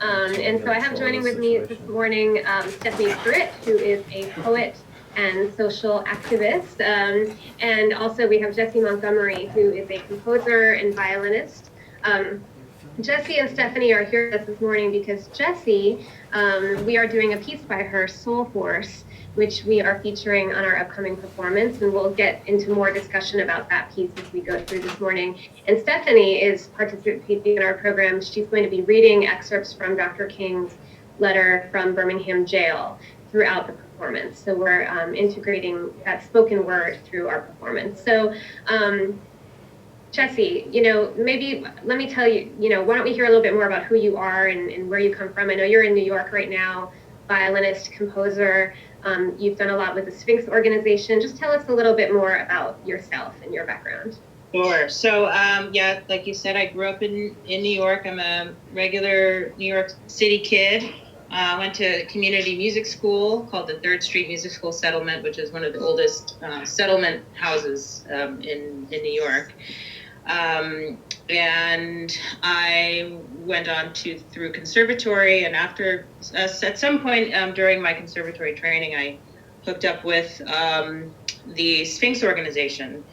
And so I have joining with me this morning Stephanie Pruitt, who is a poet and social activist. And also we have Jessie Montgomery, who is a composer and violinist. Jessie and Stephanie are here with us this morning because Jessie, we are doing a piece by her, Soul Force, which we are featuring on our upcoming performance, and we'll get into more discussion about that piece as we go through this morning. And Stephanie is participating in our program. She's going to be reading excerpts from Dr. King's letter from Birmingham jail throughout the performance. So we're integrating that spoken word through our performance. So Jessie, maybe let me tell you, why don't we hear a little bit more about who you are and where you come from? I know you're in New York right now, violinist, composer. You've done a lot with the Sphinx organization. Just tell us a little bit more about yourself and your background. Sure. So, like you said, I grew up in New York. I'm a regular New York City kid. I went to a community music school called the 3rd Street Music School Settlement, which is one of the oldest settlement houses in New York. And I went on through conservatory, and after at some point during my conservatory training, I hooked up with the Sphinx organization,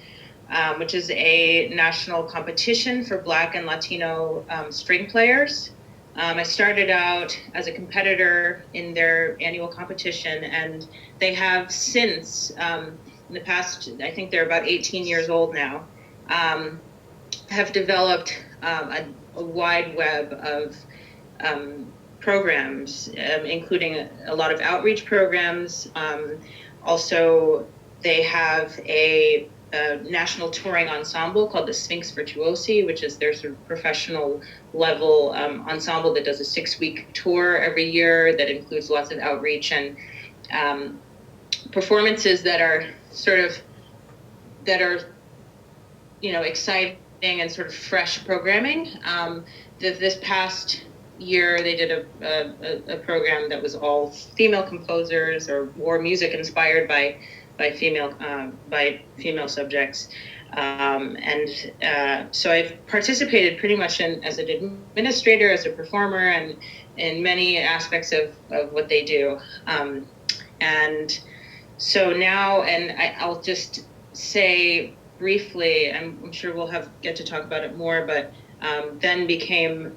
which is a national competition for Black and Latino string players. I started out as a competitor in their annual competition, and they have since, in the past, I think they're about 18 years old now, have developed a wide web of programs, including a lot of outreach programs. Also, they have a national touring ensemble called the Sphinx Virtuosi, which is their sort of professional level ensemble that does a 6-week tour every year that includes lots of outreach and performances that are exciting and sort of fresh programming. This past year, they did a program that was all female composers or music inspired by female subjects. So I've participated pretty much as an administrator, as a performer, and in many aspects of what they do. And so now, I'll just say briefly, I'm sure we'll get to talk about it more, but then became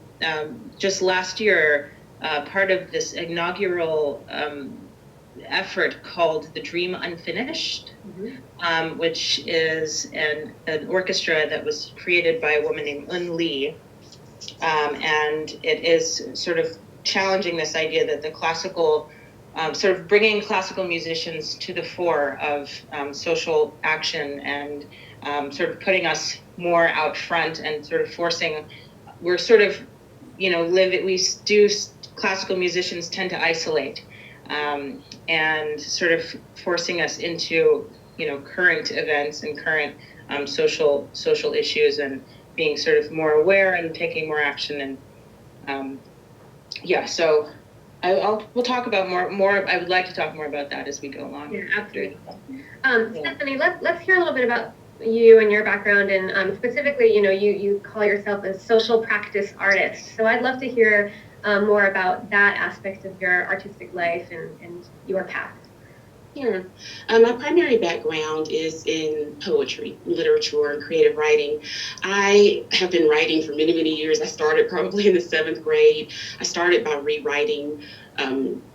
just last year part of this inaugural effort called The Dream Unfinished, which is an orchestra that was created by a woman named Un Lee, and it is sort of challenging this idea that the classical, sort of bringing classical musicians to the fore of social action and sort of putting us more out front and sort of classical musicians tend to isolate, and sort of forcing us into, current events and current social issues and being sort of more aware and taking more action. And so we'll talk about more. I would like to talk more about that as we go along. Yeah, absolutely. Stephanie, let's hear a little bit about you and your background, and specifically, you call yourself a social practice artist. So I'd love to hear more about that aspect of your artistic life and your path. Sure. My primary background is in poetry, literature, and creative writing. I have been writing for many, many years. I started probably in the 7th grade. I started by rewriting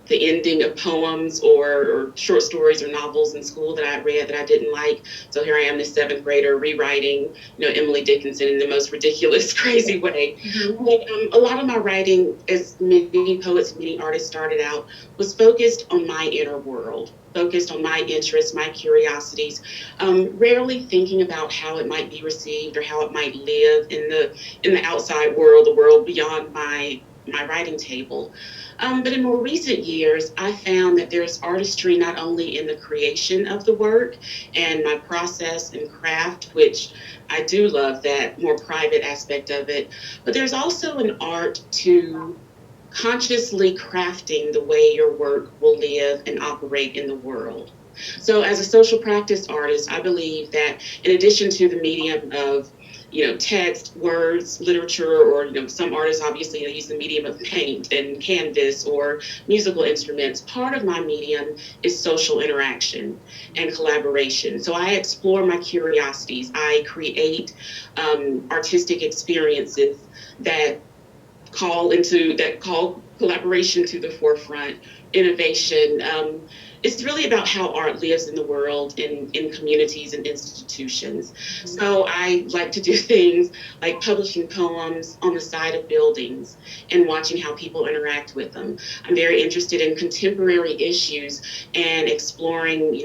the ending of poems or short stories or novels in school that I read that I didn't like. So here I am, this 7th grader, rewriting, Emily Dickinson in the most ridiculous, crazy way. Mm-hmm. But a lot of my writing, as many poets, many artists started out, was focused on my inner world, focused on my interests, my curiosities, rarely thinking about how it might be received or how it might live in the outside world, the world beyond my writing table. But in more recent years, I found that there's artistry not only in the creation of the work and my process and craft, which I do love that more private aspect of it, but there's also an art to consciously crafting the way your work will live and operate in the world. So as a social practice artist, I believe that in addition to the medium of text, words, literature, or, some artists obviously use the medium of paint and canvas or musical instruments. Part of my medium is social interaction and collaboration. So I explore my curiosities. I create artistic experiences that call collaboration to the forefront, innovation. It's really about how art lives in the world, in communities and institutions. So I like to do things like publishing poems on the side of buildings and watching how people interact with them. I'm very interested in contemporary issues and exploring,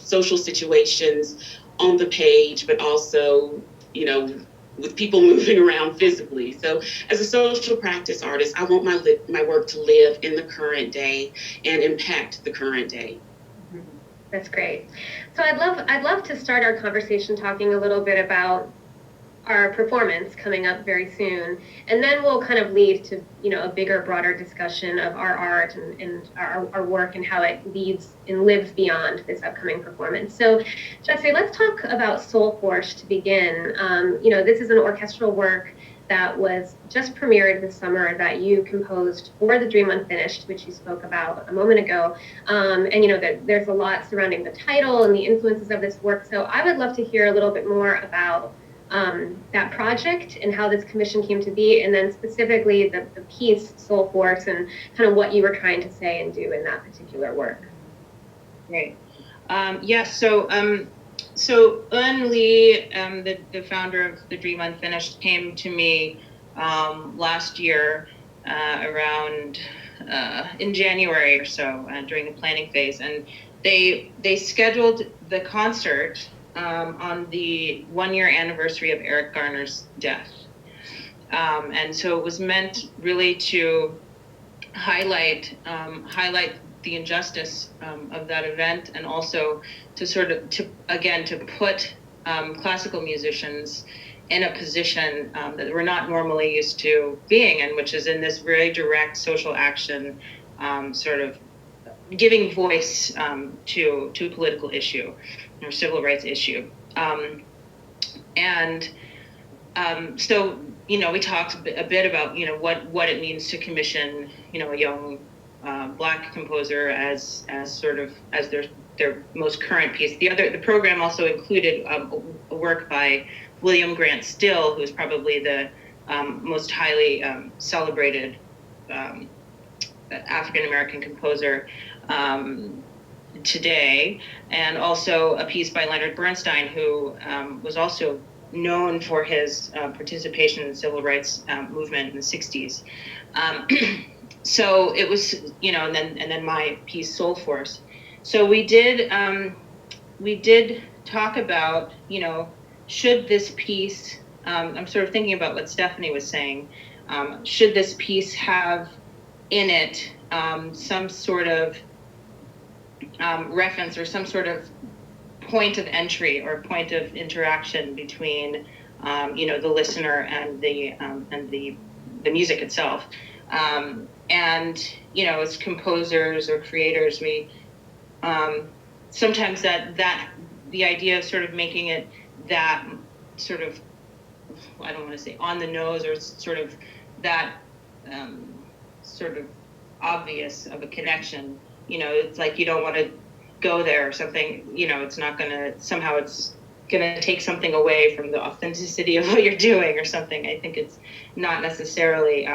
social situations on the page, but also, with people moving around physically. So as a social practice artist, I want my work to live in the current day and impact the current day. That's great. So I'd love to start our conversation talking a little bit about our performance coming up very soon, and then we'll kind of lead to a bigger, broader discussion of our art and our work and how it leads and lives beyond this upcoming performance. So, Jessie, let's talk about Soul Force to begin. This is an orchestral work that was just premiered this summer that you composed for the Dream Unfinished, which you spoke about a moment ago. That there's a lot surrounding the title and the influences of this work. So I would love to hear a little bit more about that project and how this commission came to be, and then specifically the piece Soul Force and kind of what you were trying to say and do in that particular work. Right. So Un Lee, the founder of the Dream Unfinished, came to me last year around in January or so during the planning phase, and they scheduled the concert on the 1-year anniversary of Eric Garner's death. And so it was meant really to highlight the injustice of that event, and also to put classical musicians in a position that we're not normally used to being in, which is in this very direct social action, sort of giving voice to a political issue or civil rights issue. So we talked a bit about what it means to commission a young Black composer as their most current piece. The program also included a work by William Grant Still, who is probably the most highly celebrated African American composer today, and also a piece by Leonard Bernstein, who was also known for his participation in the civil rights movement in the 60s. So it was, and then my piece Soul Force. So we did talk about, should this piece, I'm sort of thinking about what Stephanie was saying, should this piece have in it some sort of reference or some sort of point of entry or point of interaction between, the listener and the music itself. As composers or creators, we sometimes that the idea of sort of making it that sort of, I don't want to say on the nose, or sort of that sort of obvious of a connection, it's like you don't want to go there or something, it's not going to, somehow it's going to take something away from the authenticity of what you're doing or something. I think it's not necessarily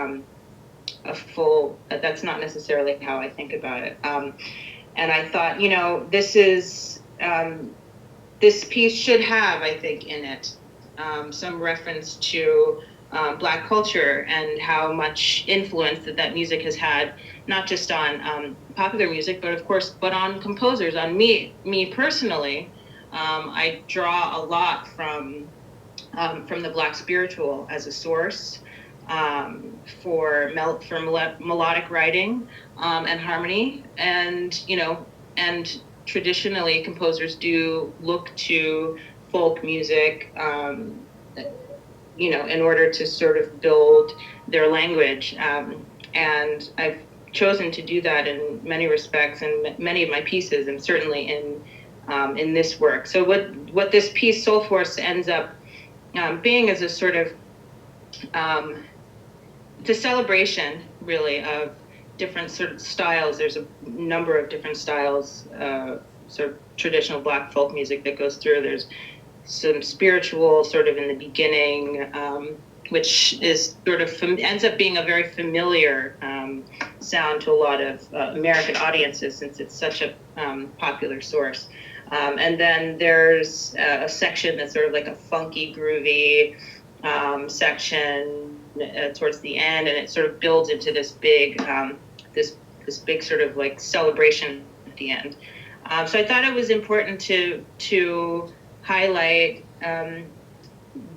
that's not necessarily how I think about it. And I thought, this piece should have, I think, in it some reference to Black culture and how much influence that music has had, not just on popular music, but of course, but on composers, on me personally. I draw a lot from the Black spiritual as a source for melodic writing and harmony, and traditionally composers do look to folk music, in order to sort of build their language, and I've chosen to do that in many respects in many of my pieces, and certainly in this work. So what this piece Soul Force ends up being as a sort of, it's a celebration, really, of different sort of styles. There's a number of different styles, sort of traditional Black folk music that goes through. There's some spiritual sort of in the beginning, which is sort of ends up being a very familiar sound to a lot of American audiences, since it's such a popular source. And then there's a section that's sort of like a funky, groovy section towards the end, and it sort of builds into this big, this big sort of like celebration at the end. So I thought it was important to highlight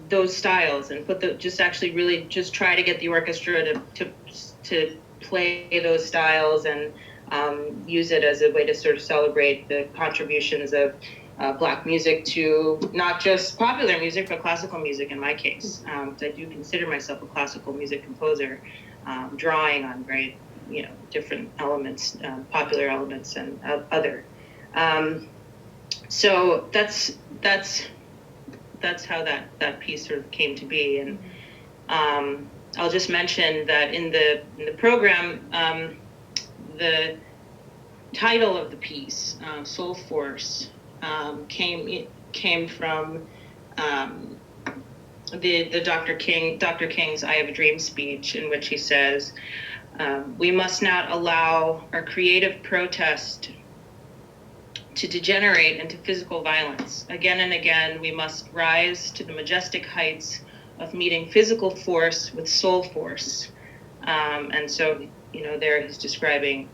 those styles and just actually really just try to get the orchestra to play those styles and use it as a way to sort of celebrate the contributions of Black music to not just popular music, but classical music in my case. I do consider myself a classical music composer, drawing on very, different elements, popular elements and other. So that's how that piece sort of came to be. And I'll just mention that in the program, the title of the piece, Soul Force, came from the Dr. King's I Have a Dream speech, in which he says, we must not allow our creative protest to degenerate into physical violence. Again and again, we must rise to the majestic heights of meeting physical force with soul force. And so, there he's describing,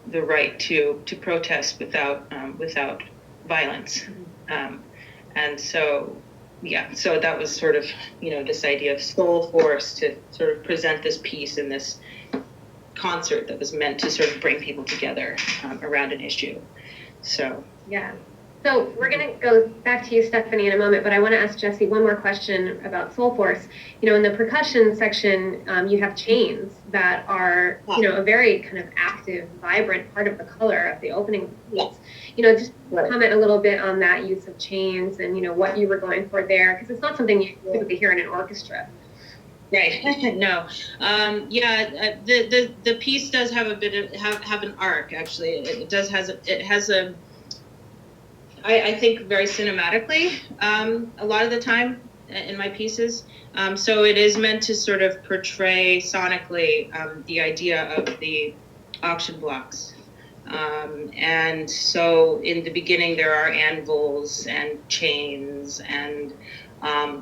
the right to protest without violence. And so, so that was sort of, this idea of soul force to sort of present this piece in this concert that was meant to sort of bring people together around an issue. So yeah. So we're going to go back to you, Stephanie, in a moment, but I want to ask Jessie one more question about Soul Force. In the percussion section, you have chains that are, a very kind of active, vibrant part of the color of the opening piece. Just comment a little bit on that use of chains and, what you were going for there, because it's not something you typically hear in an orchestra. Right. No. The piece does have a bit of have an arc. Actually, it has a. I think very cinematically a lot of the time in my pieces. So it is meant to sort of portray sonically the idea of the auction blocks. And so in the beginning there are anvils and chains and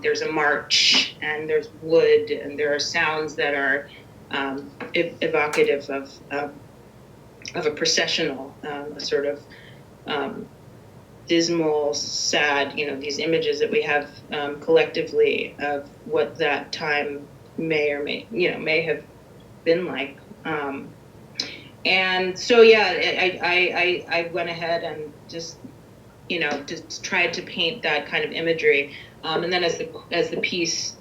there's a march and there's wood and there are sounds that are evocative of a processional, a sort of dismal, sad, these images that we have collectively of what that time may have been like. And so, I went ahead and just tried to paint that kind of imagery. And then as the piece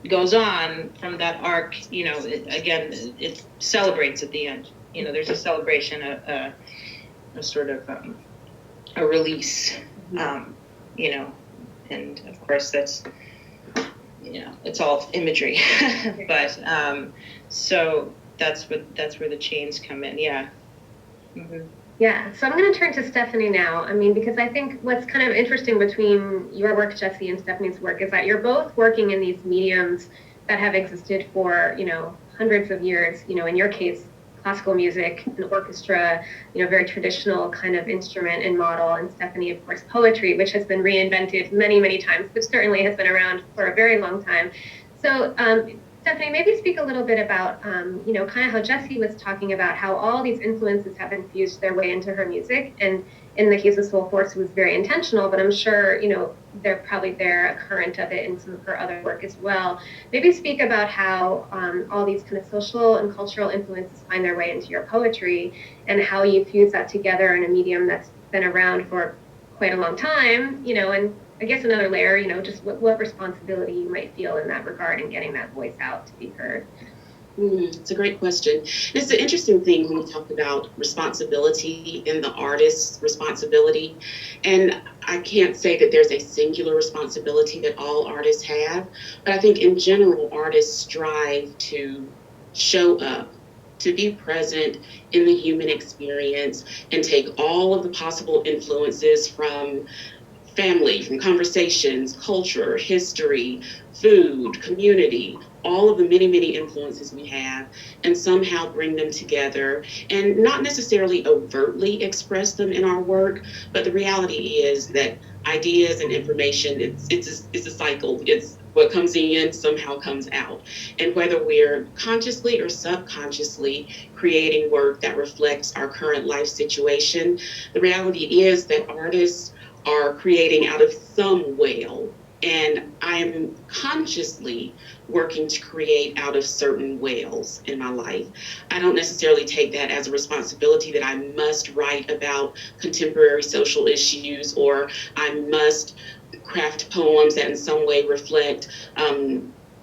goes on from that arc, it celebrates at the end. There's a celebration, a sort of a release, and of course that's, it's all imagery, but so that's where the chains come in. Yeah. Mm-hmm. Yeah, so I'm going to turn to Stephanie now. Because I think what's kind of interesting between your work, Jessie, and Stephanie's work is that you're both working in these mediums that have existed for, hundreds of years. In your case, classical music, an orchestra, very traditional kind of instrument and model. And Stephanie, of course, poetry, which has been reinvented many, many times, but certainly has been around for a very long time. So, Stephanie, maybe speak a little bit about, kind of how Jessie was talking about how all these influences have infused their way into her music. And in the case of Soul Force, it was very intentional, but I'm sure, they're probably a current of it in some of her other work as well. Maybe speak about how all these kind of social and cultural influences find their way into your poetry and how you fuse that together in a medium that's been around for quite a long time, and I guess another layer, just what responsibility you might feel in that regard and getting that voice out to be heard. It's a great question. It's an interesting thing when we talk about responsibility and the artist's responsibility. And I can't say that there's a singular responsibility that all artists have, but I think in general, artists strive to show up, to be present in the human experience, and take all of the possible influences from family, from conversations, culture, history, food, community, all of the many, many influences we have, and somehow bring them together and not necessarily overtly express them in our work. But the reality is that ideas and information, it's a cycle. It's what comes in somehow comes out. And whether we're consciously or subconsciously creating work that reflects our current life situation, the reality is that artists are creating out of some well, and I'm consciously working to create out of certain wells in my life. I don't necessarily take that as a responsibility that I must write about contemporary social issues, or I must craft poems that in some way reflect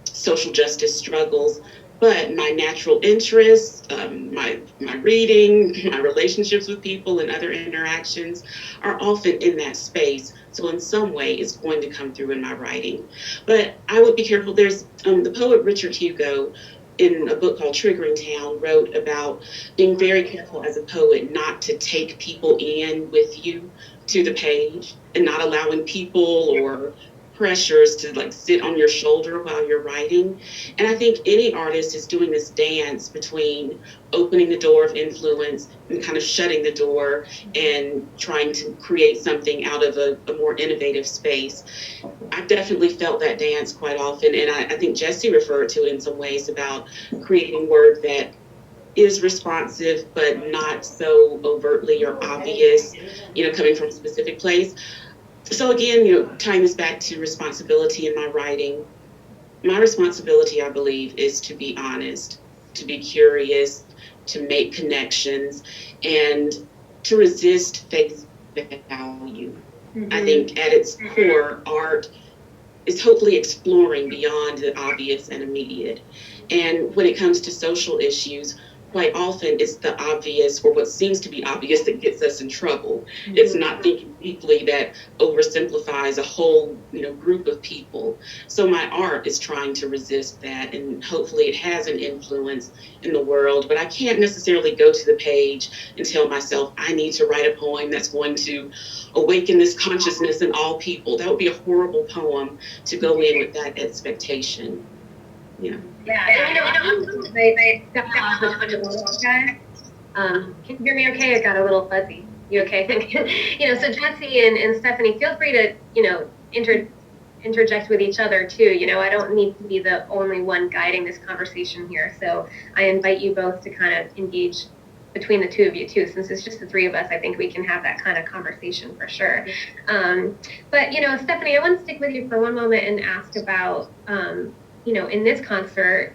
social justice struggles. But my natural interests, my reading, my relationships with people and other interactions are often in that space. So in some way, it's going to come through in my writing. But I would be careful. There's the poet Richard Hugo, in a book called Triggering Town, wrote about being very careful as a poet not to take people in with you to the page, and not allowing people or pressures to like sit on your shoulder while you're writing. And I think any artist is doing this dance between opening the door of influence and kind of shutting the door and trying to create something out of a more innovative space. I've definitely felt that dance quite often, and I think Jessie referred to it in some ways about creating work that is responsive but not so overtly or obvious, coming from a specific place. So again, tying this back to responsibility in my writing, my responsibility, I believe, is to be honest, to be curious, to make connections, and to resist face value. Mm-hmm. I think at its core, art is hopefully exploring beyond the obvious and immediate. And when it comes to social issues, quite often it's the obvious, or what seems to be obvious, that gets us in trouble. Mm-hmm. It's not thinking deeply that oversimplifies a whole group of people. So my art is trying to resist that, and hopefully it has an influence in the world. But I can't necessarily go to the page and tell myself I need to write a poem that's going to awaken this consciousness in all people. That would be a horrible poem to go in with that expectation. Yeah. Can you hear me okay? I got a little fuzzy. You okay? So Jessie and Stephanie, feel free to, interject with each other too. I don't need to be the only one guiding this conversation here. So I invite you both to kind of engage between the two of you too. Since it's just the three of us, I think we can have that kind of conversation for sure. But Stephanie, I want to stick with you for one moment and ask about, in this concert,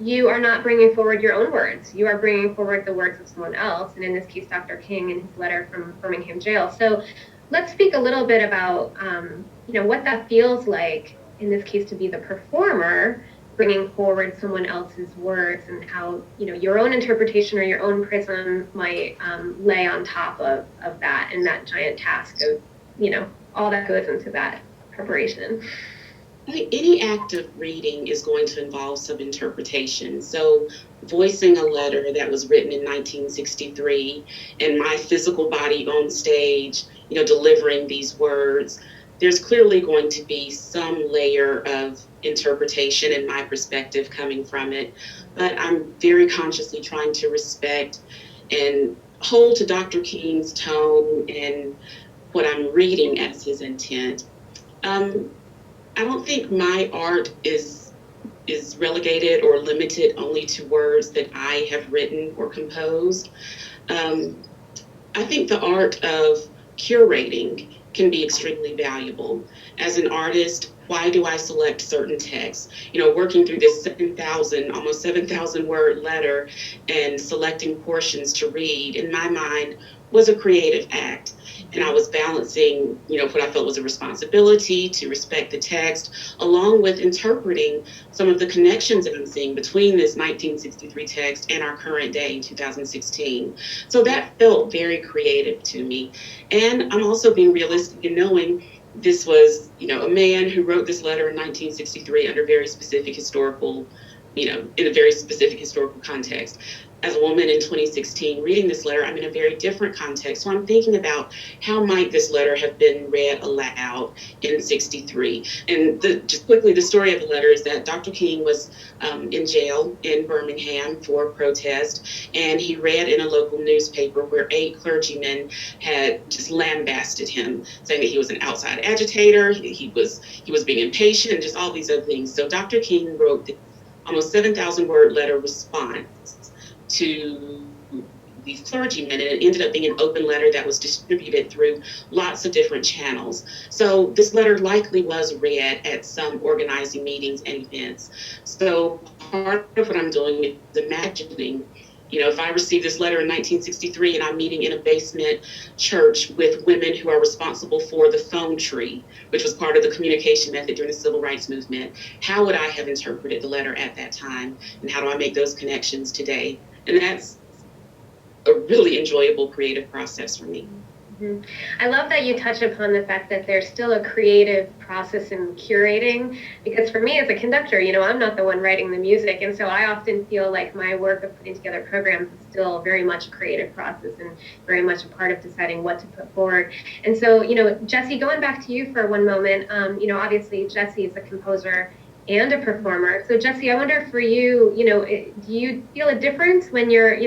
you are not bringing forward your own words. You are bringing forward the words of someone else, and in this case, Dr. King in his letter from Birmingham jail. So let's speak a little bit about, what that feels like, in this case, to be the performer, bringing forward someone else's words, and how, your own interpretation or your own prism might lay on top of that, and that giant task of, all that goes into that preparation. I think any act of reading is going to involve some interpretation. So voicing a letter that was written in 1963 and my physical body on stage, delivering these words, there's clearly going to be some layer of interpretation and my perspective coming from it. But I'm very consciously trying to respect and hold to Dr. King's tone and what I'm reading as his intent. I don't think my art is relegated or limited only to words that I have written or composed. I think the art of curating can be extremely valuable. As an artist, why do I select certain texts? Working through this almost 7,000 word letter and selecting portions to read, in my mind, was a creative act. And I was balancing, what I felt was a responsibility to respect the text, along with interpreting some of the connections that I'm seeing between this 1963 text and our current day in 2016. So that felt very creative to me. And I'm also being realistic in knowing this was, a man who wrote this letter in 1963 under very specific historical, in a very specific historical context. As a woman in 2016 reading this letter, I'm in a very different context. So I'm thinking about how might this letter have been read aloud in 63. And just quickly, the story of the letter is that Dr. King was in jail in Birmingham for protest, and he read in a local newspaper where 8 clergymen had just lambasted him, saying that he was an outside agitator, he was being impatient, and just all these other things. So Dr. King wrote the almost 7,000 word letter response to these clergymen, and it ended up being an open letter that was distributed through lots of different channels. So this letter likely was read at some organizing meetings and events. So part of what I'm doing is imagining, if I received this letter in 1963 and I'm meeting in a basement church with women who are responsible for the phone tree, which was part of the communication method during the civil rights movement, how would I have interpreted the letter at that time? And how do I make those connections today? And that's a really enjoyable creative process for me. Mm-hmm. I love that you touch upon the fact that there's still a creative process in curating, because for me as a conductor, I'm not the one writing the music, and so I often feel like my work of putting together programs is still very much a creative process and very much a part of deciding what to put forward. And so, Jessie, going back to you for one moment, obviously Jessie is a composer and a performer. So Jessie, I wonder for you, do you feel a difference when you're,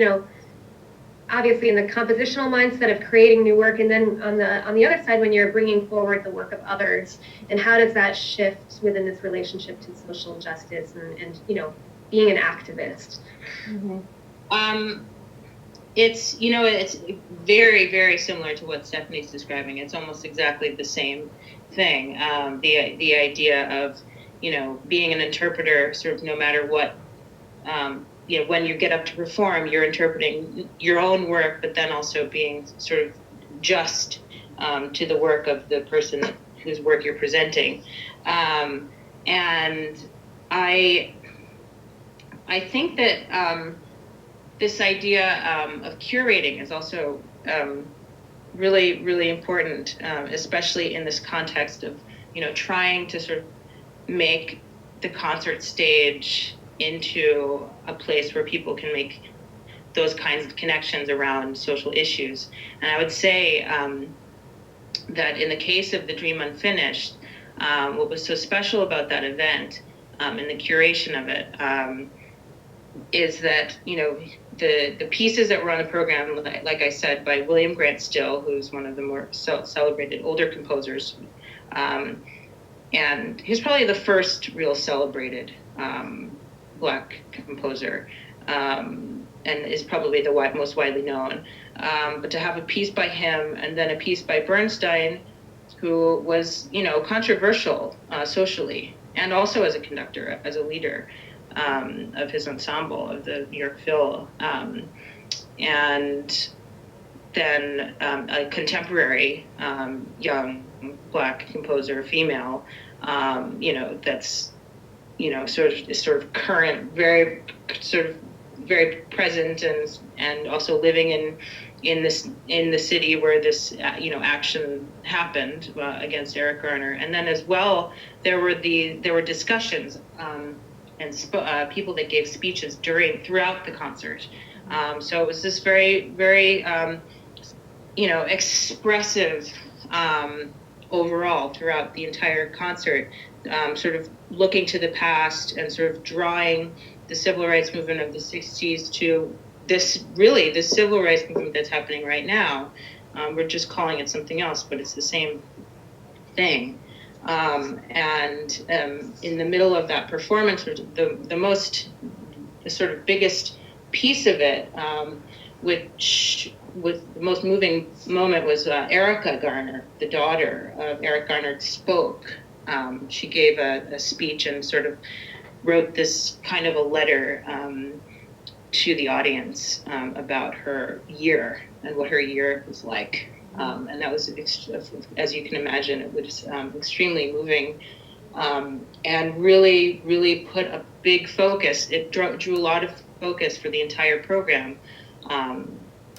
obviously in the compositional mindset of creating new work, and then on the other side when you're bringing forward the work of others, and how does that shift within this relationship to social justice and being an activist? Mm-hmm. It's it's very, very similar to what Stephanie's describing. It's almost exactly the same thing. The idea of being an interpreter, sort of no matter what. When you get up to perform, you're interpreting your own work, but then also being sort of just to the work of the person whose work you're presenting. And I think that this idea of curating is also really, really important, especially in this context of, trying to sort of make the concert stage into a place where people can make those kinds of connections around social issues. And I would say that in the case of The Dream Unfinished, what was so special about that event and the curation of it is that, the pieces that were on the program, like I said, by William Grant Still, who's one of the more celebrated older composers, and he's probably the first real celebrated Black composer, and is probably the most widely known. But to have a piece by him and then a piece by Bernstein, who was, controversial socially and also as a conductor, as a leader of his ensemble of the New York Phil, and then a contemporary young Black composer, female, that's sort of current, very present, and also living in the city where this action happened against Eric Garner. And then as well, there were discussions and people that gave speeches throughout the concert. So it was this very, very expressive overall throughout the entire concert. Sort of looking to the past and sort of drawing the civil rights movement of the 60s to this civil rights movement that's happening right now. We're just calling it something else, but it's the same thing. And in the middle of that performance, the sort of biggest piece of it, which was the most moving moment, was Erica Garner, the daughter of Eric Garner, spoke. She gave a speech and sort of wrote this kind of a letter to the audience about her year and what her year was like. And that was, as you can imagine, it was extremely moving, and really put a big focus. It drew a lot of focus for the entire program,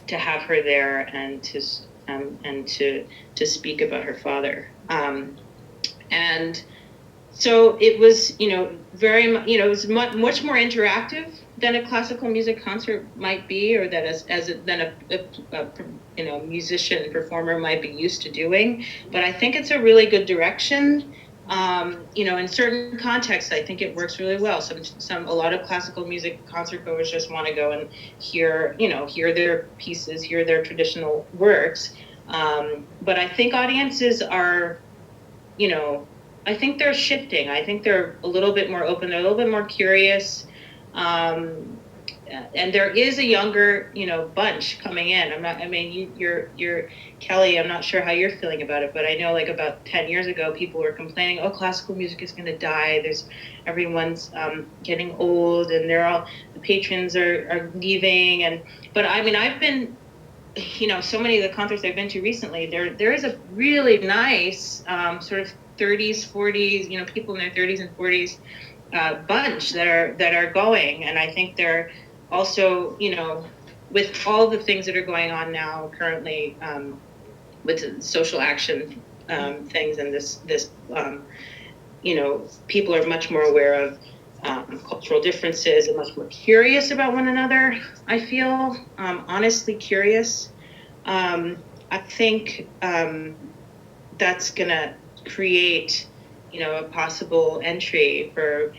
to have her there and to speak about her father. And so it was, very much, it was much more interactive than a classical music concert might be, or that than a musician performer might be used to doing. But I think it's a really good direction. In certain contexts, I think it works really well. A lot of classical music concert goers just want to go and hear their pieces, hear their traditional works. But I think audiences are, I think they're shifting. I think they're a little bit more open. They're a little bit more curious. And there is a younger, bunch coming in. You're Kelly, I'm not sure how you're feeling about it, but I know like about 10 years ago, people were complaining, oh, classical music is going to die. Everyone's getting old, and the patrons are leaving. But I've been, so many of the concerts I've been to recently, there is a really nice sort of 30s, 40s, people in their 30s and 40s bunch that are going. And I think they're also, with all the things that are going on now currently, with social action things, and this people are much more aware of cultural differences and much more curious about one another. I feel honestly curious. I think that's gonna create, a possible entry for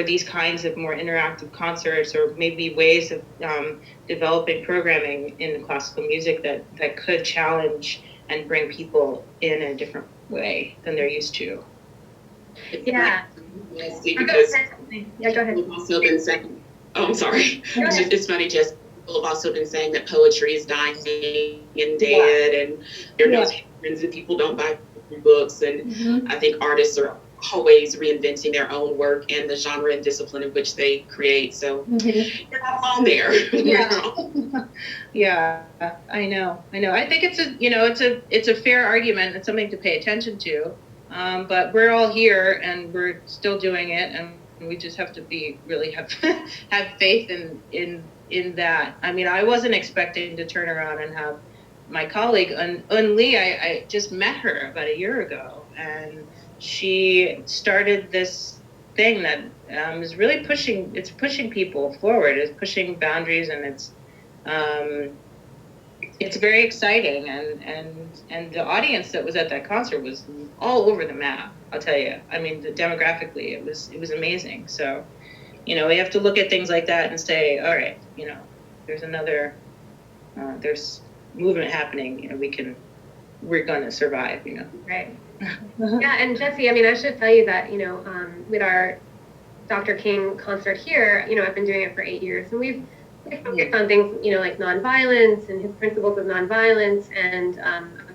these kinds of more interactive concerts, or maybe ways of developing programming in classical music that could challenge and bring people in a different way than they're used to. Yeah. Yes, Go because ahead. Yeah, go ahead. people have also been saying, oh, I'm sorry. Go ahead. It's funny, just people have also been saying that poetry is dying and dead, and there are no patrons, and people don't buy books. And I think artists are always reinventing their own work and the genre and discipline in which they create. So you're not alone there. Yeah, I know. I think it's a fair argument. It's something to pay attention to. But we're all here, and we're still doing it, and we just have to really have faith in that. I wasn't expecting to turn around and have my colleague Un Lee. I just met her about a year ago, and she started this thing that is really pushing people forward. It's pushing boundaries, and it's very exciting. And the audience that was at that concert was all over the map, I'll tell you. Demographically, it was amazing. So, we have to look at things like that and say, all right, there's movement happening. We're going to survive, Right. Yeah, and Jessie, I should tell you that, with our Dr. King concert here, I've been doing it for 8 years, and we've focused on things, like nonviolence and his principles of nonviolence, and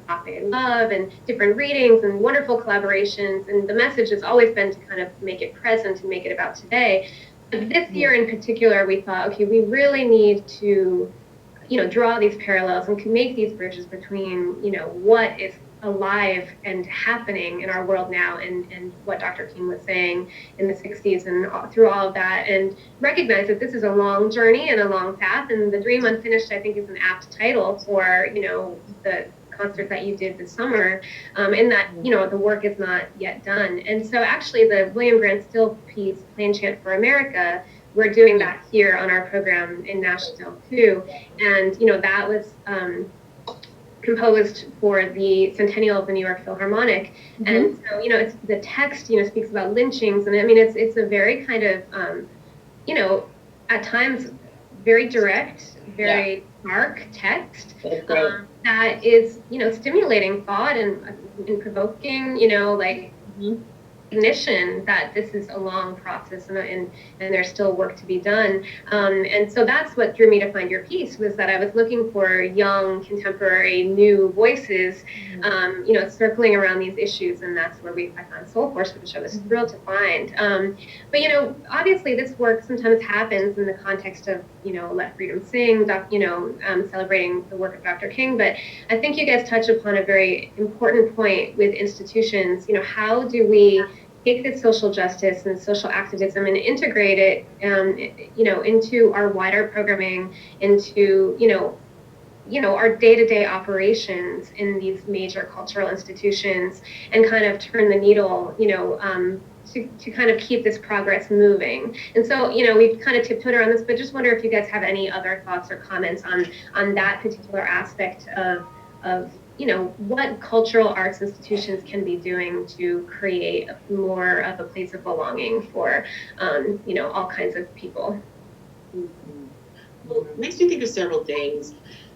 agape love, and different readings and wonderful collaborations. And the message has always been to kind of make it present and make it about today. But this year in particular, we thought, okay, we really need to, draw these parallels and can make these bridges between, what is alive and happening in our world now, and what Dr. King was saying in the 60s and through all of that, and recognize that this is a long journey and a long path. And The Dream Unfinished, I think, is an apt title for, the concert that you did this summer, in that, the work is not yet done. And so actually the William Grant Still piece, Plain Chant for America, we're doing that here on our program in Nashville too. And, that was composed for the centennial of the New York Philharmonic. And so, it's the text, speaks about lynchings. And it's a very kind of, at times very direct, very dark text that is, stimulating thought and provoking, recognition that this is a long process and there's still work to be done. And so that's what drew me to find your piece, was that I was looking for young, contemporary, new voices, circling around these issues. And that's where I found Soul Force, which I was thrilled to find. But, obviously this work sometimes happens in the context of, Let Freedom Sing, celebrating the work of Dr. King. But I think you guys touch upon a very important point with institutions. How do we take this social justice and social activism and integrate it, into our wider programming, into, our day-to-day operations in these major cultural institutions, and kind of turn the needle, to kind of keep this progress moving. And so, we've kind of tiptoed around this, but just wonder if you guys have any other thoughts or comments on that particular aspect of what cultural arts institutions can be doing to create more of a place of belonging for, all kinds of people. Well, it makes me think of several things.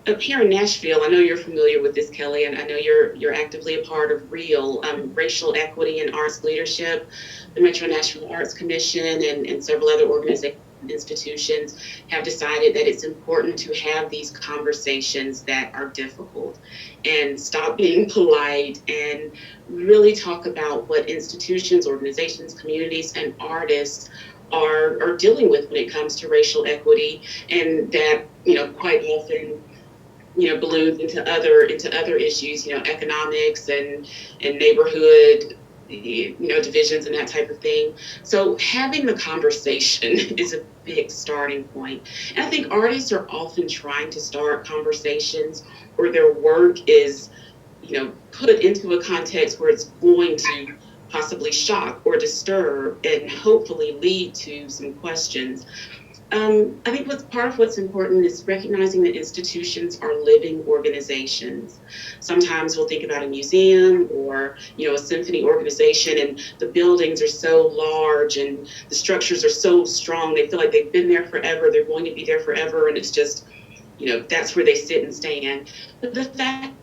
Up here in Nashville, I know you're familiar with this, Kelly, and I know you're actively a part of REAL, Racial Equity and Arts Leadership, the Metro Nashville Arts Commission, and several other organizations, institutions have decided that it's important to have these conversations that are difficult and stop being polite and really talk about what institutions, organizations, communities, and artists are dealing with when it comes to racial equity, and that quite often balloons into other issues, economics and neighborhood divisions and that type of thing. So having the conversation is a big starting point. And I think artists are often trying to start conversations, or their work is, put into a context where it's going to possibly shock or disturb and hopefully lead to some questions. I think what's important is recognizing that institutions are living organizations. Sometimes we'll think about a museum or, a symphony organization, and the buildings are so large and the structures are so strong. They feel like they've been there forever. They're going to be there forever. And it's just, that's where they sit and stand. But the fact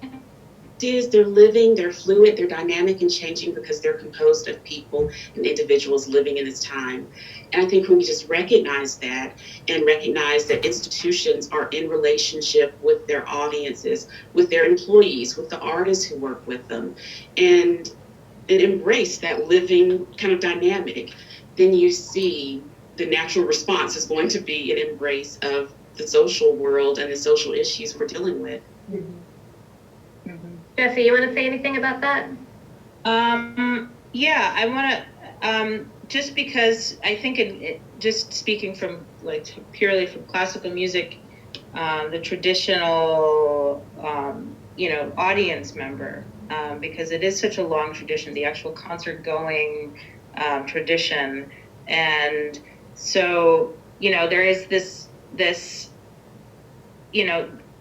is, they're living, they're fluid, they're dynamic and changing because they're composed of people and individuals living in this time. And I think when we just recognize that, and recognize that institutions are in relationship with their audiences, with their employees, with the artists who work with them, and embrace that living kind of dynamic, then you see the natural response is going to be an embrace of the social world and the social issues we're dealing with. Mm-hmm. Jessie, you want to say anything about that? Yeah, I want to, just because I think just speaking from purely from classical music, the traditional, audience member, because it is such a long tradition, the actual concert going tradition. And so, there is this,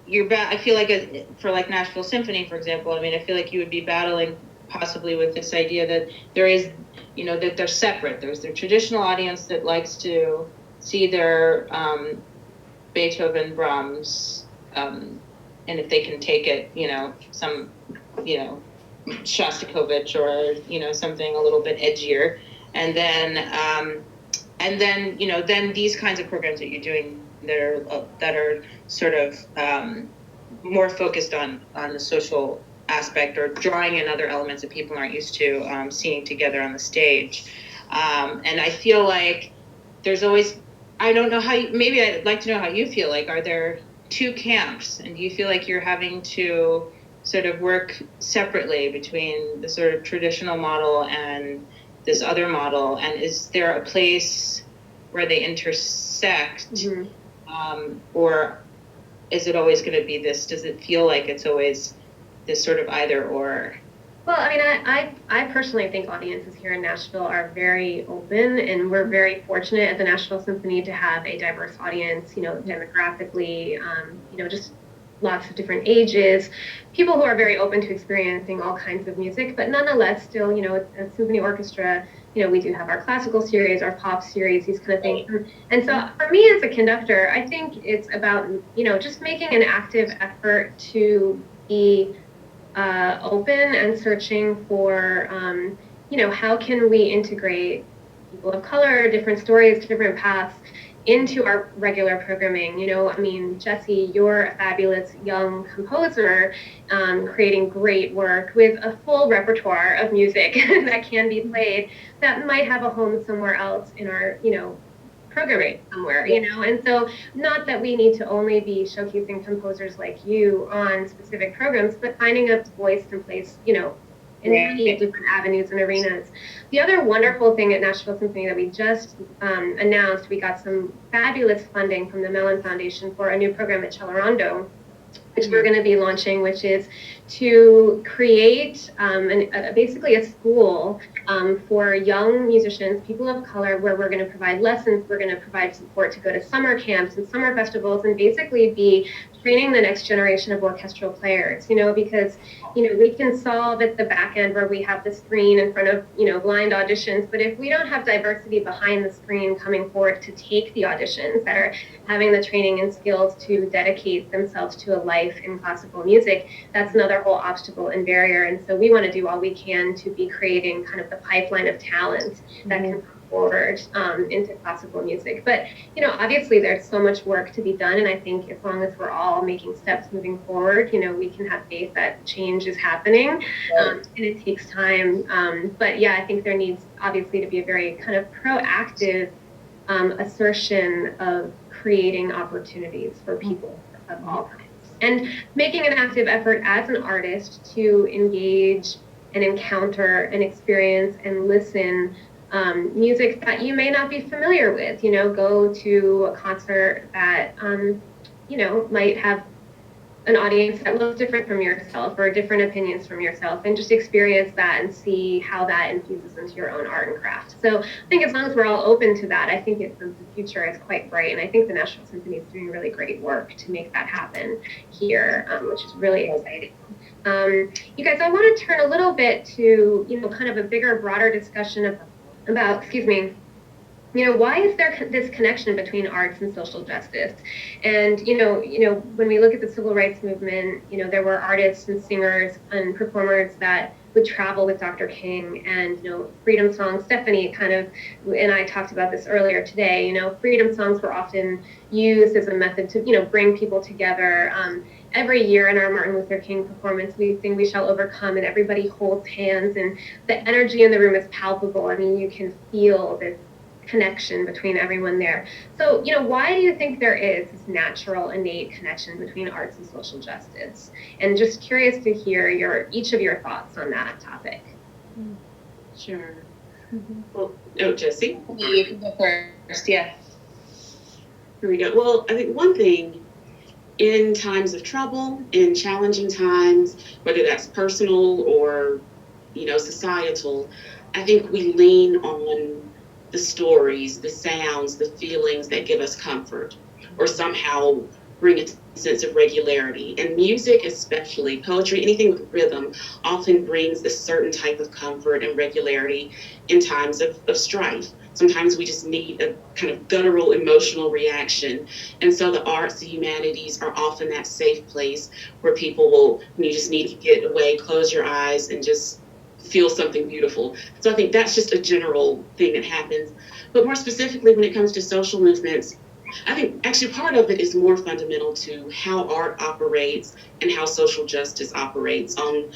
I feel like for Nashville Symphony, for example, I feel like you would be battling possibly with this idea that there is, that they're separate. There's their traditional audience that likes to see their Beethoven, Brahms, and if they can take it, some, Shostakovich or, something a little bit edgier. And then, then these kinds of programs that you're doing that are sort of more focused on the social aspect, or drawing in other elements that people aren't used to seeing together on the stage. And I feel like there's always, I don't know maybe I'd like to know how you feel. Are there two camps, and do you feel like you're having to sort of work separately between the sort of traditional model and this other model? And is there a place where they intersect? Mm-hmm. Or is it always going to be this? Does it feel like it's always this sort of either or? Well, I personally think audiences here in Nashville are very open, and we're very fortunate at the Nashville Symphony to have a diverse audience, demographically, just lots of different ages, people who are very open to experiencing all kinds of music, but nonetheless, still, a symphony orchestra, we do have our classical series, our pop series, these kind of things. And so for me as a conductor, I think it's about, just making an active effort to be open and searching for, how can we integrate people of color, different stories, different paths into our regular programming? I mean, Jessie, you're a fabulous young composer, creating great work with a full repertoire of music that can be played that might have a home somewhere else in our, programming somewhere, and so not that we need to only be showcasing composers like you on specific programs, but finding a voice and place, in many different avenues and arenas. The other wonderful thing at Nashville Symphony that we just announced, we got some fabulous funding from the Mellon Foundation for a new program at Celerando, which we're going to be launching, which is to create basically a school for young musicians, people of color, where we're going to provide lessons, we're going to provide support to go to summer camps and summer festivals, and basically be training the next generation of orchestral players, because, we can solve at the back end where we have the screen in front of, blind auditions, but if we don't have diversity behind the screen coming forward to take the auditions, that are having the training and skills to dedicate themselves to a life in classical music, that's another whole obstacle and barrier. And so we want to do all we can to be creating kind of the pipeline of talent that can come forward into classical music. But, obviously there's so much work to be done. And I think as long as we're all making steps moving forward, we can have faith that change is happening, and it takes time. But yeah, I think there needs obviously to be a very kind of proactive assertion of creating opportunities for people of all kinds, and making an active effort as an artist to engage and encounter and experience and listen music that you may not be familiar with. Go to a concert that might have an audience that looks different from yourself or different opinions from yourself, and just experience that and see how that infuses into your own art and craft. So I think as long as we're all open to that, I think the future is quite bright, and I think the Nashville Symphony is doing really great work to make that happen here, which is really exciting. You guys, I want to turn a little bit to, kind of a bigger, broader discussion about, why is there this connection between arts and social justice? And, when we look at the civil rights movement, there were artists and singers and performers that would travel with Dr. King, and, freedom songs. Stephanie and I talked about this earlier today, freedom songs were often used as a method to, bring people together. Every year in our Martin Luther King performance, we sing "We Shall Overcome," and everybody holds hands, and the energy in the room is palpable. I mean, you can feel this connection between everyone there. So, why do you think there is this natural, innate connection between arts and social justice? And just curious to hear each of your thoughts on that topic. Sure. Well, Jessie? You can go first, yeah. Here we go. Well, I think one thing, in times of trouble, in challenging times, whether that's personal or, societal, I think we lean on the stories, the sounds, the feelings that give us comfort, or somehow bring a sense of regularity. And music, especially poetry, anything with rhythm, often brings a certain type of comfort and regularity in times of strife. Sometimes we just need a kind of guttural emotional reaction. And so the arts, the humanities are often that safe place where people you just need to get away, close your eyes, and just feel something beautiful. So I think that's just a general thing that happens. But more specifically, when it comes to social movements, I think actually part of it is more fundamental to how art operates and how social justice operates on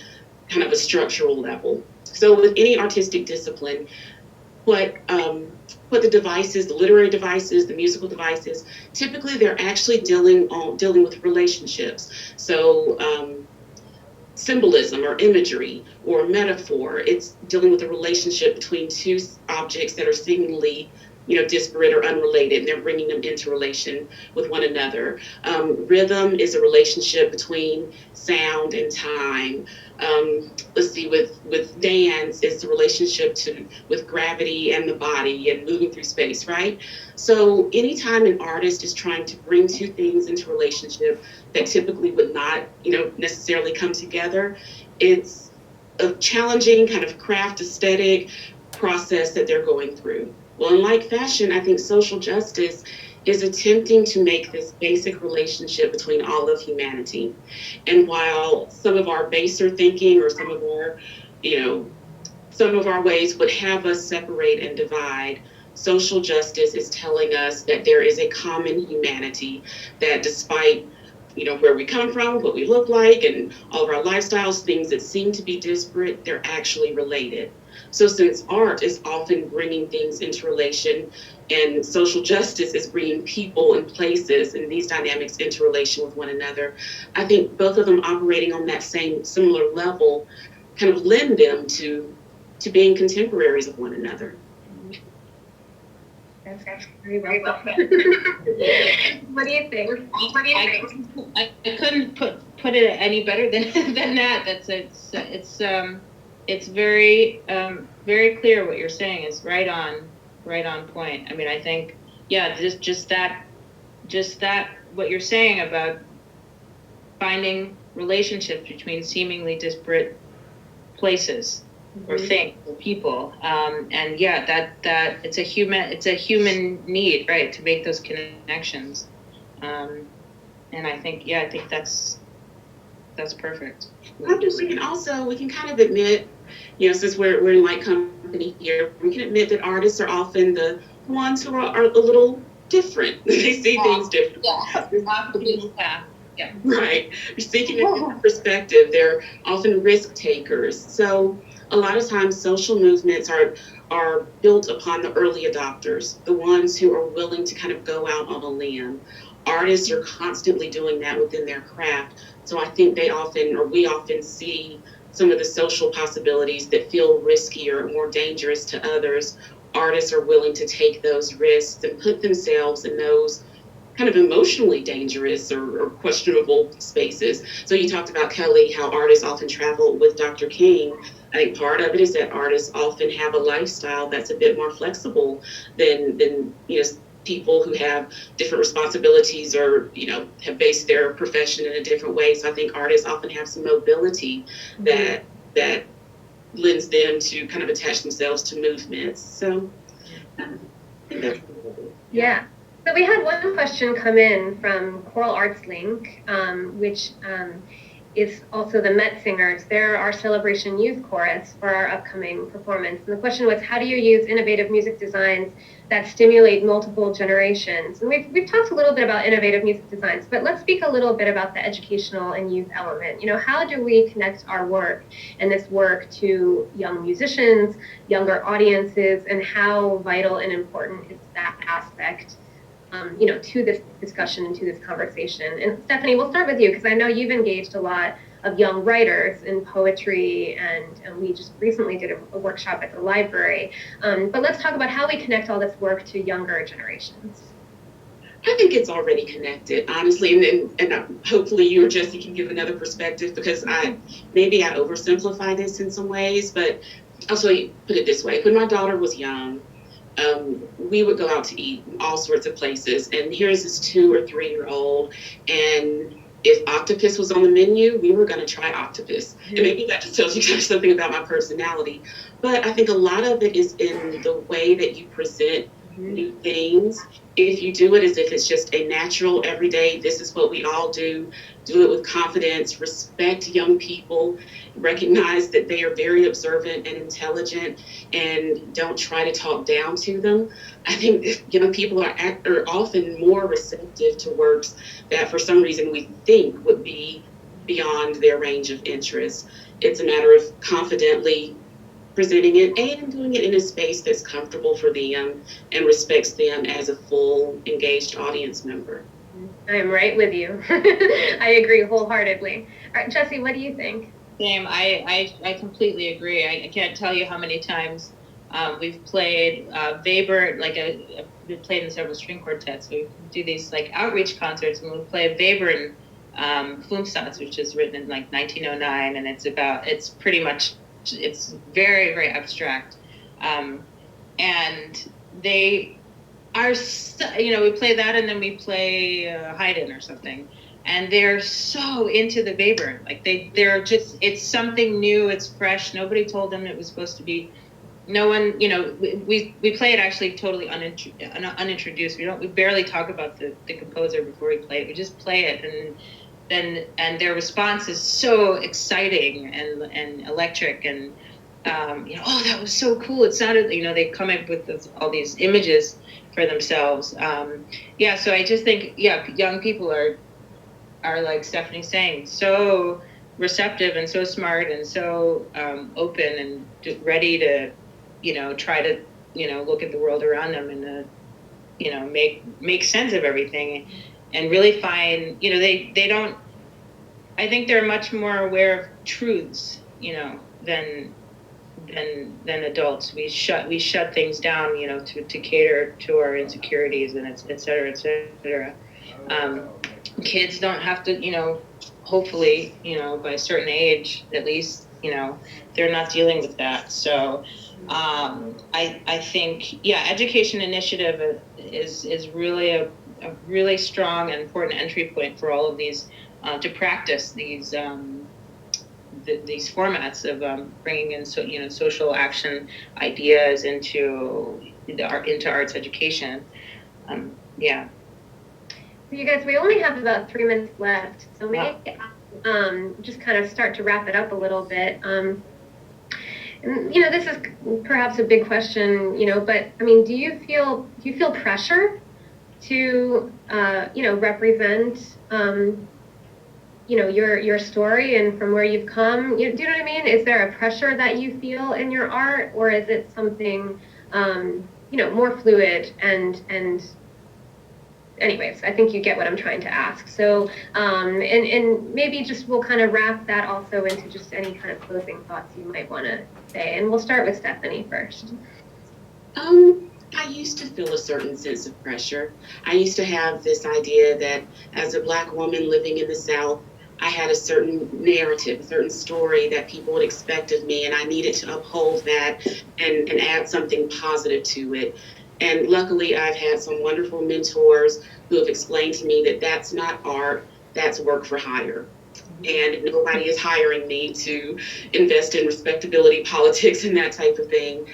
kind of a structural level. So with any artistic discipline, what the devices, the literary devices, the musical devices, typically they're actually dealing with relationships. So symbolism or imagery or metaphor, it's dealing with a relationship between two objects that are seemingly disparate or unrelated, and they're bringing them into relation with one another. Rhythm is a relationship between sound and time. Let's see, with dance, it's a relationship with gravity and the body and moving through space, right? So anytime an artist is trying to bring two things into relationship that typically would not, necessarily come together, it's a challenging kind of craft aesthetic process that they're going through. Well, in like fashion, I think social justice is attempting to make this basic relationship between all of humanity. And while some of our baser thinking or some of our, some of our ways would have us separate and divide, social justice is telling us that there is a common humanity, that despite where we come from, what we look like, and all of our lifestyles, things that seem to be disparate, they're actually related. So since art is often bringing things into relation and social justice is bringing people and places and these dynamics into relation with one another, I think both of them operating on that same similar level kind of lend them to being contemporaries of one another. That's very well said. What do you think? I couldn't put it any better than that. It's very very clear what you're saying is right on point. I mean, I think just that what you're saying about finding relationships between seemingly disparate places or things or people, and that it's a human need, right, to make those connections, and I think that's perfect. Obviously, and also we can kind of admit, since we're in like company here, we can admit that artists are often the ones who are a little different. They see things differently. Yeah. Right. You're seeking a different perspective. They're often risk takers. So a lot of times social movements are built upon the early adopters, the ones who are willing to kind of go out on a limb. Artists are constantly doing that within their craft. So I think we often see some of the social possibilities that feel riskier or more dangerous to others. Artists are willing to take those risks and put themselves in those kind of emotionally dangerous or questionable spaces. So you talked about, Kelly, how artists often travel with Dr. King. I think part of it is that artists often have a lifestyle that's a bit more flexible than people who have different responsibilities or have based their profession in a different way. So I think artists often have some mobility that lends them to kind of attach themselves to movements. So I think that's Yeah. So we had one question come in from Choral Arts Link, which is also the Met Singers. They're our Celebration Youth Chorus for our upcoming performance. And the question was, how do you use innovative music designs that stimulate multiple generations? And we've talked a little bit about innovative music designs, but let's speak a little bit about the educational and youth element. How do we connect our work and this work to young musicians, younger audiences, and how vital and important is that aspect to this discussion and to this conversation? And Stephanie, we'll start with you because I know you've engaged a lot of young writers in poetry, and we just recently did a workshop at the library. But let's talk about how we connect all this work to younger generations. I think it's already connected, honestly, and hopefully you or Jessie can give another perspective because I oversimplify this in some ways, but I'll put it this way. When my daughter was young, we would go out to eat all sorts of places, and here's this 2 or 3 year old, and if octopus was on the menu, we were going to try octopus. And maybe that just tells you something about my personality, but I think a lot of it is in the way that you present new things. If you do it as if it's just a natural, everyday, this is what we all do it with confidence, respect young people, recognize that they are very observant and intelligent, and don't try to talk down to them. I think young people are often more receptive to works that for some reason we think would be beyond their range of interest. It's a matter of confidently presenting it and doing it in a space that's comfortable for them and respects them as a full engaged audience member. I'm right with you. I agree wholeheartedly. All right, Jessie, what do you think? Same. I completely agree. I can't tell you how many times we've played Weber, we've played in several string quartets. We do these outreach concerts, and we'll play Weber and Flumsatz, which is written in 1909, and it's very, very abstract. And they are, we play that, and then we play Haydn or something. And they're so into the Weber. They're just, it's something new, it's fresh. Nobody told them it was supposed to be. No one, we play it actually totally unintroduced. We barely talk about the composer before we play it. We just play it, and their response is so exciting and electric, and oh, that was so cool. It sounded, they come up with all these images for themselves. So I just think, young people are like Stephanie's saying, so receptive and so smart and so open and ready to, try to, look at the world around them and, make sense of everything and really find, they don't, I think they're much more aware of truths, than adults. We shut things down, to cater to our insecurities and et cetera, et cetera. Kids don't have to, hopefully, by a certain age, at least, they're not dealing with that. So I think, education initiative is really a really strong and important entry point for all of these to practice these formats of bringing in social action ideas into arts education. So you guys, we only have about 3 minutes left, so maybe just kind of start to wrap it up a little bit. And, this is perhaps a big question, but I mean, do you feel pressure to represent your story and from where you've come? Do you know what I mean? Is there a pressure that you feel in your art, or is it something more fluid and anyways, I think you get what I'm trying to ask. So, and maybe just we'll kind of wrap that also into just any kind of closing thoughts you might want to say. And we'll start with Stephanie first. I used to feel a certain sense of pressure. I used to have this idea that as a Black woman living in the South, I had a certain narrative, a certain story that people would expect of me, and I needed to uphold that and add something positive to it. And luckily, I've had some wonderful mentors who have explained to me that that's not art, that's work for hire. And nobody is hiring me to invest in respectability politics and that type of thing.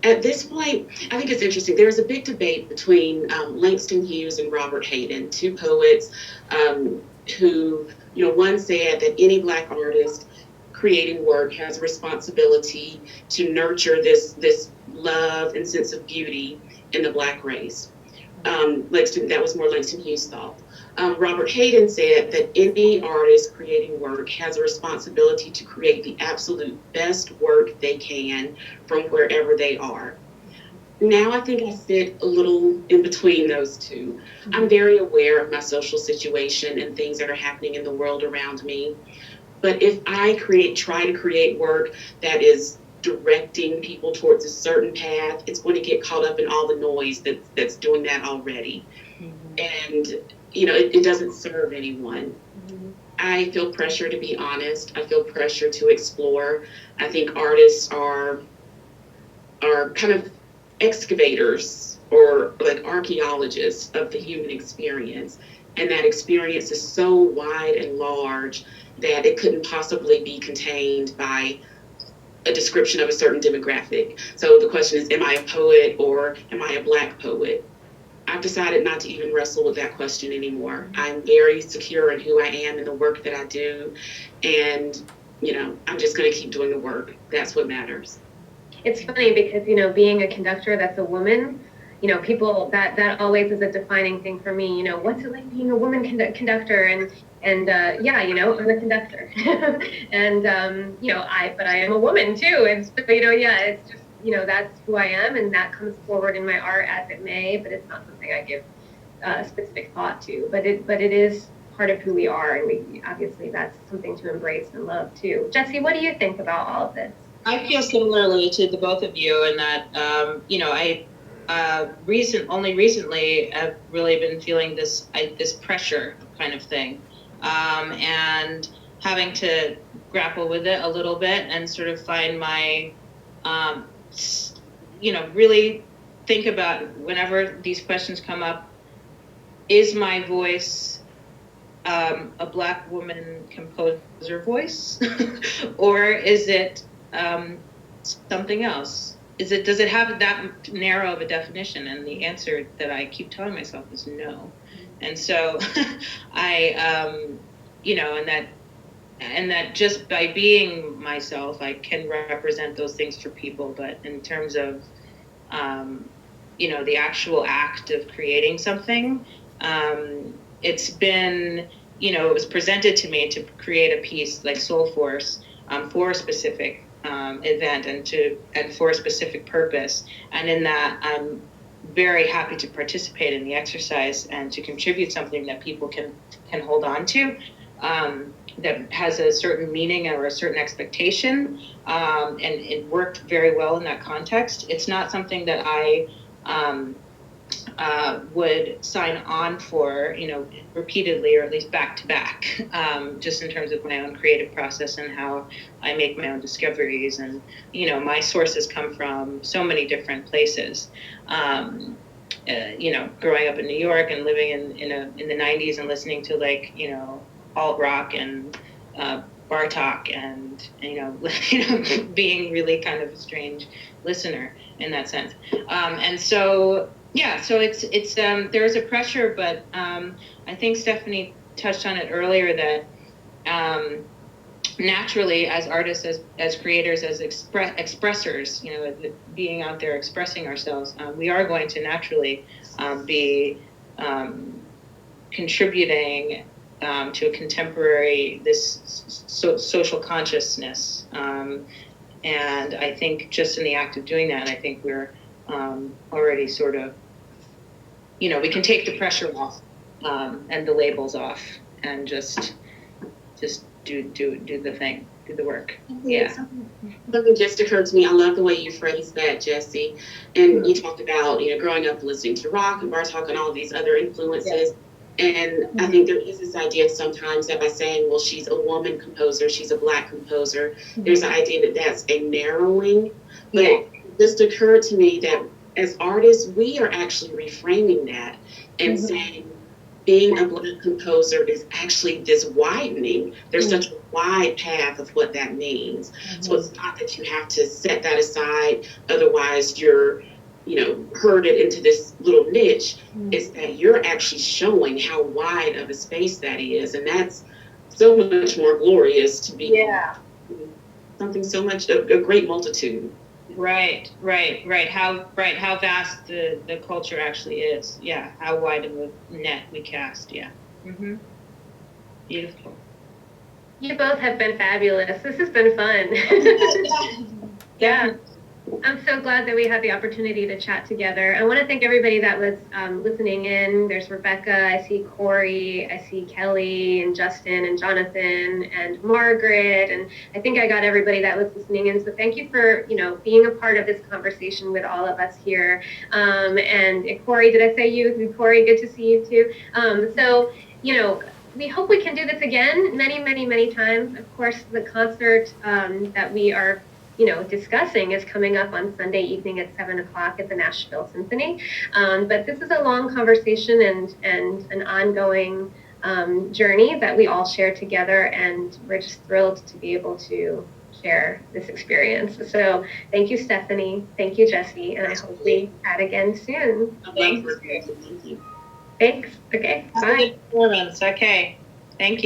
At this point, I think it's interesting. There's a big debate between Langston Hughes and Robert Hayden, two poets who, one said that any Black artist creating work has a responsibility to nurture this love and sense of beauty in the Black race. That was more Langston Hughes' thought. Robert Hayden said that any artist creating work has a responsibility to create the absolute best work they can from wherever they are. Now I think I sit a little in between those two. I'm very aware of my social situation and things that are happening in the world around me. But if I try to create work that is directing people towards a certain path, it's going to get caught up in all the noise that's doing that already. And it doesn't serve anyone. I feel pressure to be honest. I feel pressure to explore. I think artists are kind of excavators or like archaeologists of the human experience. And that experience is so wide and large that it couldn't possibly be contained by a description of a certain demographic. So the question is, am I a poet or am I a Black poet? I've decided not to even wrestle with that question anymore. I'm very secure in who I am and the work that I do. And, I'm just going to keep doing the work. That's what matters. It's funny because, being a conductor that's a woman, people, that always is a defining thing for me. What's it like being a woman conductor? And I'm a conductor. And, but I am a woman too. And so, it's just, that's who I am, and that comes forward in my art as it may, but it's not something I give specific thought to. But it is part of who we are, and obviously that's something to embrace and love too. Jessie, what do you think about all of this? I feel similarly to the both of you in that, I only recently have really been feeling this pressure kind of thing, and having to grapple with it a little bit and sort of find my, really think about whenever these questions come up, is my voice a Black woman composer voice, or is it something else? Does it have that narrow of a definition? And the answer that I keep telling myself is no. And so and that and that just by being myself, I can represent those things for people. But in terms of, the actual act of creating something, it's been, it was presented to me to create a piece like Soul Force for a specific event and for a specific purpose. And in that, I'm very happy to participate in the exercise and to contribute something that people can hold on to, that has a certain meaning or a certain expectation, and it worked very well in that context. It's not something that I would sign on for, repeatedly, or at least back to back, just in terms of my own creative process and how I make my own discoveries. And, my sources come from so many different places. Growing up in New York and living in the 90s and listening to alt rock and Bartok and being really kind of a strange listener in that sense. And so it's there's a pressure, but I think Stephanie touched on it earlier that naturally, as artists, as creators, as expressors, being out there expressing ourselves, we are going to naturally be contributing to a contemporary, social consciousness. And I think just in the act of doing that, I think we're already sort of, we can take the pressure off and the labels off and just do the thing, do the work. Yeah. Something just occurred to me. I love the way you phrased that, Jessie. And you talked about, growing up listening to rock and Bartok and all these other influences. Yeah. And I think there is this idea sometimes that by saying, well, she's a woman composer, she's a Black composer, there's an idea that that's a narrowing. But it just occurred to me that as artists, we are actually reframing that and saying, being a Black composer is actually this widening. There's such a wide path of what that means. So it's not that you have to set that aside, otherwise you're, herded into this little niche. It's that you're actually showing how wide of a space that is. And that's so much more glorious to be something so much, a great multitude. Right. How vast the culture actually is. Yeah. How wide of a net we cast. Yeah. Mm-hmm. Beautiful. You both have been fabulous. This has been fun. Yeah. I'm so glad that we had the opportunity to chat together. I want to thank everybody that was listening in. There's Rebecca, I see Corey, I see Kelly and Justin and Jonathan and Margaret, and I think I got everybody that was listening in. So thank you for, being a part of this conversation with all of us here. And Corey, did I say you? Corey, good to see you too. We hope we can do this again many, many, many times. Of course, the concert that we are discussing is coming up on Sunday evening at 7:00 at the Nashville Symphony. But this is a long conversation and an ongoing journey that we all share together, and we're just thrilled to be able to share this experience. So thank you, Stephanie. Thank you, Jessie. And I hope we chat again soon. Thanks. Thanks. Okay. Bye. Okay. Thank you.